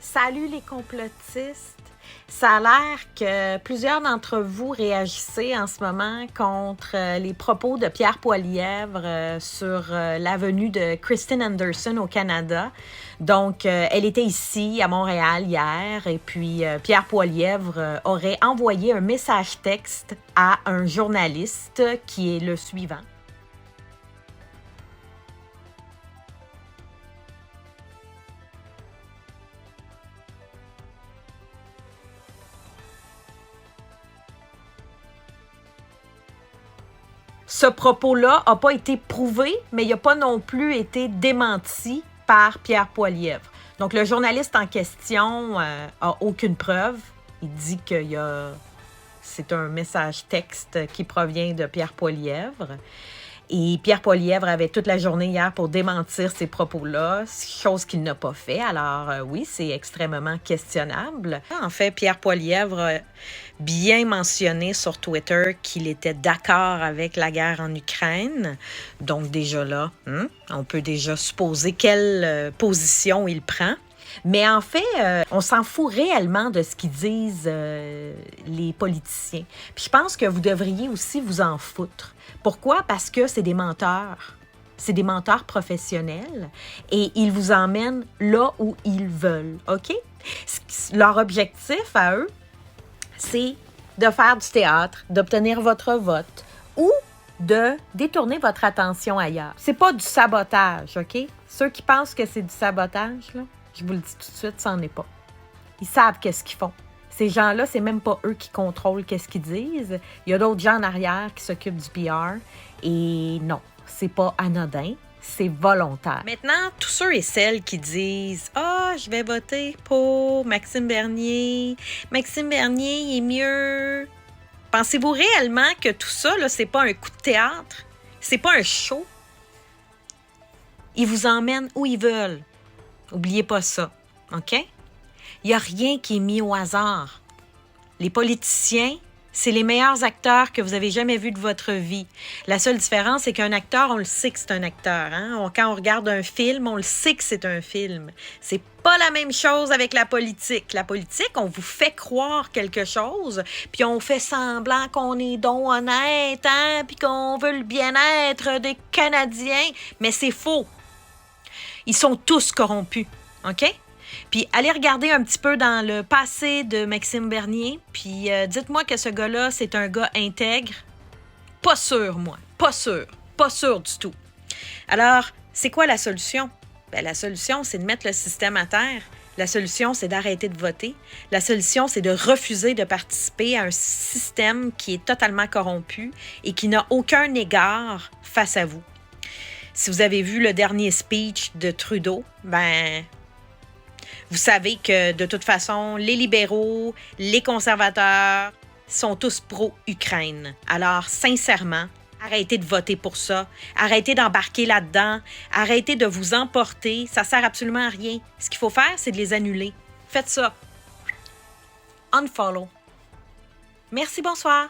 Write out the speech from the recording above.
Salut les complotistes! Ça a l'air que plusieurs d'entre vous réagissaient en ce moment contre les propos de Pierre Poilievre sur la venue de Christine Anderson au Canada. Donc, elle était ici à Montréal hier et puis Pierre Poilievre aurait envoyé un message texte à un journaliste qui est le suivant. Ce propos-là n'a pas été prouvé, mais il n'a pas non plus été démenti par Pierre Poilievre. Donc, le journaliste en question a aucune preuve. Il dit que c'est un message texte qui provient de Pierre Poilievre. Et Pierre Poilievre avait toute la journée hier pour démentir ces propos-là, chose qu'il n'a pas fait. Alors oui, c'est extrêmement questionnable. En fait, Pierre Poilievre a bien mentionné sur Twitter qu'il était d'accord avec la guerre en Ukraine. Donc déjà là, on peut déjà supposer quelle position il prend. Mais en fait, on s'en fout réellement de ce qu'ils disent les politiciens. Puis je pense que vous devriez aussi vous en foutre. Pourquoi? Parce que c'est des menteurs. C'est des menteurs professionnels et ils vous emmènent là où ils veulent, OK? Leur objectif à eux, c'est de faire du théâtre, d'obtenir votre vote ou de détourner votre attention ailleurs. C'est pas du sabotage, OK? Ceux qui pensent que c'est du sabotage, là, je vous le dis tout de suite, ça n'en est pas. Ils savent qu'est-ce qu'ils font. Ces gens-là, c'est même pas eux qui contrôlent qu'est-ce qu'ils disent. Il y a d'autres gens en arrière qui s'occupent du PR. Et non, c'est pas anodin, c'est volontaire. Maintenant, tous ceux et celles qui disent « Ah, je vais voter pour Maxime Bernier. Maxime Bernier, il est mieux. » Pensez-vous réellement que tout ça, là, c'est pas un coup de théâtre? C'est pas un show? Ils vous emmènent où ils veulent. N'oubliez pas ça, OK? Il n'y a rien qui est mis au hasard. Les politiciens, c'est les meilleurs acteurs que vous avez jamais vus de votre vie. La seule différence, c'est qu'un acteur, on le sait que c'est un acteur. Hein? Quand on regarde un film, on le sait que c'est un film. C'est pas la même chose avec la politique. La politique, on vous fait croire quelque chose, puis on fait semblant qu'on est donc honnête, hein? Puis qu'on veut le bien-être des Canadiens. Mais c'est faux. Ils sont tous corrompus, OK? Puis allez regarder un petit peu dans le passé de Maxime Bernier, puis dites-moi que ce gars-là, c'est un gars intègre. Pas sûr, moi. Pas sûr du tout. Alors, c'est quoi la solution? Bien, la solution, c'est de mettre le système à terre. La solution, c'est d'arrêter de voter. La solution, c'est de refuser de participer à un système qui est totalement corrompu et qui n'a aucun égard face à vous. Si vous avez vu le dernier speech de Trudeau, ben, vous savez que de toute façon, les libéraux, les conservateurs sont tous pro-Ukraine. Alors, sincèrement, arrêtez de voter pour ça. Arrêtez d'embarquer là-dedans. Arrêtez de vous emporter. Ça sert absolument à rien. Ce qu'il faut faire, c'est de les annuler. Faites ça. Unfollow. Merci, bonsoir.